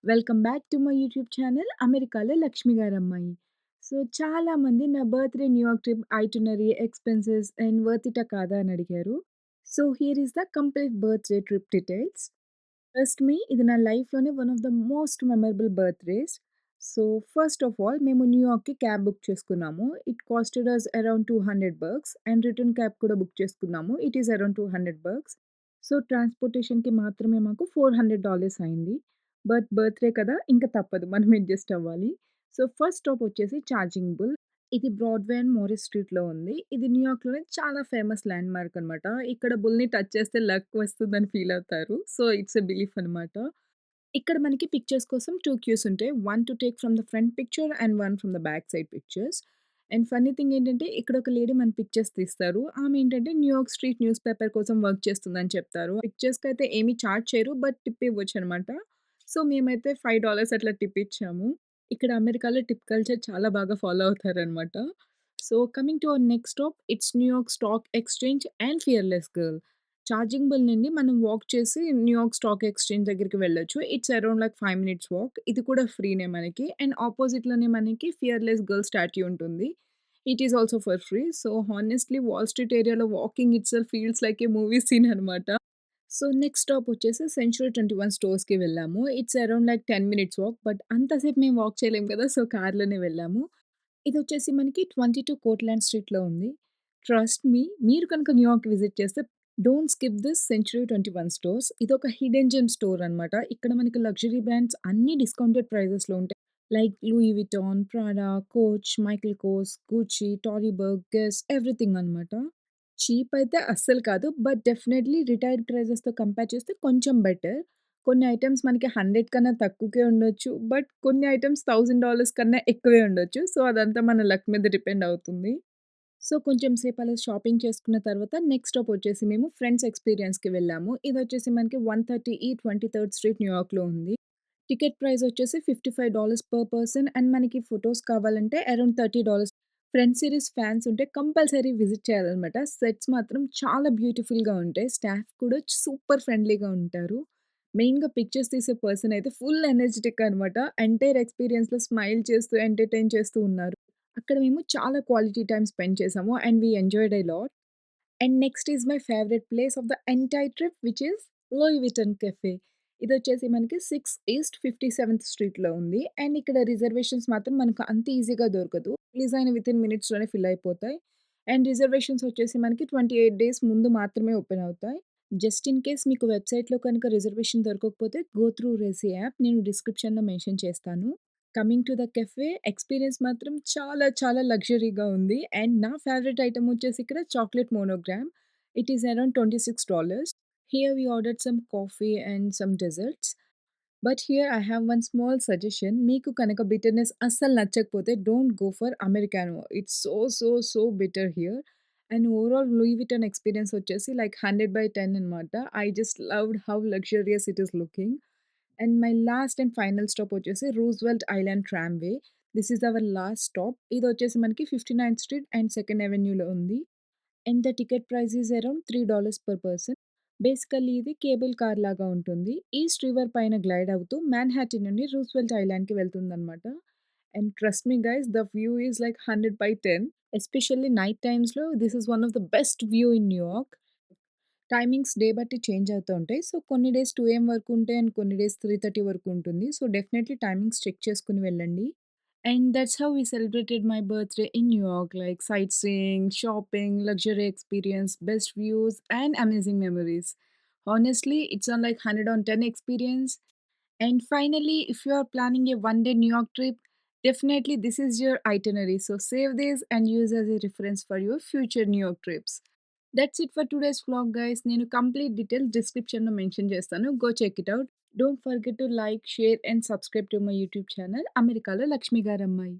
Welcome back to my YouTube channel అమెరికాలో లక్ష్మి గారమ్మాయి. So చాలామంది నా birthday New York trip itinerary, expenses and worth ఇటా కాదా అని అడిగారు. So here is the complete birthday trip details. Trust me ఇది నా లైఫ్‌లోనే one of the most memorable birthdays. So first of all మేము న్యూయార్క్‌కి క్యాబ్ బుక్ చేసుకున్నాము. It costed us around $200 and return cab కూడా బుక్ చేసుకున్నాము. It is around $200. సో ట్రాన్స్‌పోర్టేషన్‌కి మాత్రమే మాకు $400 అయింది. బట్ బర్త్‌డే కదా! ఇంక తప్పదు. మనం అడ్జస్ట్ అవ్వాలి. సో ఫస్ట్ స్టాప్ వచ్చేసి చార్జింగ్ బుల్. ఇది బ్రాడ్‌వే అండ్ మోరిస్ స్ట్రీట్‌లో ఉంది. ఇది న్యూయార్క్‌లోనే చాలా ఫేమస్ ల్యాండ్‌మార్క్ అనమాట. ఇక్కడ బుల్‌ని టచ్ చేస్తే లక్ వస్తుందని ఫీల్ అవుతారు. సో ఇట్స్ ఎ బిలీఫ్ అనమాట. ఇక్కడ మనకి పిక్చర్స్ కోసం 2 క్యూస్ ఉంటాయి. One to take from the front picture and one from the back side pictures. And funny thing ఏంటంటే ఇక్కడ ఒక లేడీ మన పిక్చర్స్ తీస్తారు. ఆమె ఏంటంటే న్యూయార్క్ స్ట్రీట్ న్యూస్ పేపర్ కోసం వర్క్ చేస్తుందని చెప్తారు. పిక్చర్స్‌కైతే ఏమి చార్జ్ చేయరు. But tip ఇవ్వొచ్చనమాట. సో మేమైతే $5 అట్లా టిప్ ఇచ్చాము. ఇక్కడ అమెరికాలో టిప్ కల్చర్ చాలా బాగా ఫాలో అవుతారనమాట. So coming to our next stop it's New York stock exchange and fearless girl. Charging bull నుండి మనం వాక్ చేసి న్యూయార్క్ స్టాక్ ఎక్స్చేంజ్ దగ్గరికి వెళ్ళొచ్చు. It's around like 5 minutes walk. ఇది కూడా ఫ్రీనే మనకి. అండ్ అపోజిట్‌లోనే మనకి ఫియర్‌లెస్ గర్ల్ స్టాట్యూ ఉంటుంది. It is also for free. So honestly wall street ఏరియాలో walking itself feels like a movie scene అనమాట. సో నెక్స్ట్ స్టాప్ వచ్చేసి సెంచురీ 21 స్టోర్స్‌కి వెళ్ళాము. It's around like 10 minutes walk. But అంతసేపు మేము వాక్ చేయలేము కదా! సో కార్‌లోనే వెళ్ళాము. ఇదొచ్చేసి మనకి 22 కోర్ట్‌లాండ్ స్ట్రీట్‌లో ఉంది. ట్రస్ట్ మీ మీరు కనుక న్యూయార్క్ విజిట్ చేస్తే don't skip this century 21 stores. ఇదొక హిడెన్ జెమ్ స్టోర్ అనమాట. ఇక్కడ మనకి లగ్జరీ బ్రాండ్స్ అన్నీ డిస్కౌంటెడ్ ప్రైజెస్‌లో ఉంటాయి. Like Louis Vuitton, Prada, Coach, Michael Kors, Gucci, Tory Burch, Guess everything అనమాట. చీప్ అయితే అస్సలు కాదు. బట్ డెఫినైట్‌లీ రిటైల్ ప్రైజెస్‌తో కంపేర్ చేస్తే కొంచెం బెటర్. కొన్ని ఐటెమ్స్ మనకి 100 కన్నా తక్కువకే ఉండొచ్చు. బట్ కొన్ని ఐటెమ్స్ $1000 కన్నా ఎక్కువే ఉండొచ్చు. సో అదంతా మన లక్ మీద డిపెండ్ అవుతుంది. సో కొంచెం సేపు అలా షాపింగ్ చేసుకున్న తర్వాత నెక్స్ట్ స్టాప్ వచ్చేసి మేము ఫ్రెండ్స్ ఎక్స్‌పీరియన్స్‌కి వెళ్ళాము. ఇదొచ్చేసి మనకి 130 ఈ 23rd స్ట్రీట్ న్యూయార్క్‌లో ఉంది. టికెట్ ప్రైస్ వచ్చేసి $55 పర్ పర్సన్ అండ్ మనకి ఫోటోస్ కావాలంటే అరౌండ్ $30. ఫ్రెండ్స్ సిరీస్ ఫ్యాన్స్ ఉంటే కంపల్సరీ విజిట్ చేయాలనమాట. సెట్స్ మాత్రం చాలా బ్యూటిఫుల్‌గా ఉంటాయి. స్టాఫ్ కూడా సూపర్ ఫ్రెండ్లీగా ఉంటారు. మెయిన్‌గా పిక్చర్స్ తీసే పర్సన్ అయితే ఫుల్ ఎనర్జిటిక్ అనమాట. ఎంటైర్ ఎక్స్‌పీరియన్స్‌లో స్మైల్ చేస్తూ, ఎంటర్‌టైన్ చేస్తూ ఉన్నారు. అక్కడ మేము చాలా క్వాలిటీ టైమ్ స్పెండ్ చేసాము and we enjoyed a lot. And next is my favourite place of the entire trip which is Louis Vuitton cafe. ఇదొచ్చేసి మనకి 6 ఈస్ట్ 57th స్ట్రీట్‌లో ఉంది. అండ్ ఇక్కడ రిజర్వేషన్స్ మాత్రం మనకు అంత ఈజీగా దొరకదు. రిలీజ్ అయిన వితిన్ మినిట్స్‌లోనే ఫిల్ అయిపోతాయి. అండ్ రిజర్వేషన్స్ వచ్చేసి మనకి 28 డేస్ ముందు మాత్రమే ఓపెన్ అవుతాయి. జస్ట్ ఇన్ కేస్ మీకు వెబ్‌సైట్‌లో కనుక రిజర్వేషన్ దొరకకపోతే గో త్రూ రెసీ యాప్ నేను డిస్క్రిప్షన్‌లో మెన్షన్ చేస్తాను. Coming to the cafe experience మాత్రం చాలా చాలా లగ్జరీగా ఉంది. అండ్ నా ఫేవరెట్ ఐటెమ్ వచ్చేసి ఇక్కడ chocolate monogram. It is around $26. Here we ordered some coffee and some desserts. But here I have one small suggestion. మీకు కనుక బిటర్‌నెస్ అస్సలు నచ్చకపోతే don't go for Americano. It's so, so, so bitter here. And overall Louis Vuitton experience వచ్చేసి like 100/10 అనమాట. I just loved how luxurious it is looking. And my last and final stop వచ్చేసి Roosevelt island tramway. This is our last stop. ఇదొచ్చేసి మనకి 59th street and 2nd అవెన్యూలో ఉంది. And the ticket price is around $3 per person. Basically ఇది cable car లాగా ఉంటుంది. East river పైన glide అవుతూ మాన్హాటన్ నుండి రూజ్వెల్ట్ ఐలాండ్‌కి వెళ్తుందనమాట. And trust me guys the view is like 100/10. Especially night టైమ్స్‌లో this is one of the best view in New York. Timings day బట్టి చేంజ్ అవుతూ ఉంటాయి. సో, కొన్ని డేస్ 2 వరకు ఉంటాయి అండ్ కొన్ని డేస్ 3:30 వరకు ఉంటుంది. సో, డెఫినైట్‌లీ టైమింగ్స్ చెక్ చేసుకొని వెళ్ళండి. And that's how we celebrated my birthday in New York like sightseeing, shopping, luxury experience, best views and amazing memories. Honestly, it's on like 100 on 10 experience. And finally, if you are planning a one-day New York trip, definitely this is your itinerary. So save this and use as a reference for your future New York trips. That's it for today's vlog, guys. నేను complete details డిస్క్రిప్షన్‌లో mention చేస్తాను. Go check it out. Don't forget to like, share and subscribe to my YouTube channel అమెరికాలో లక్ష్మి గారమ్మాయి.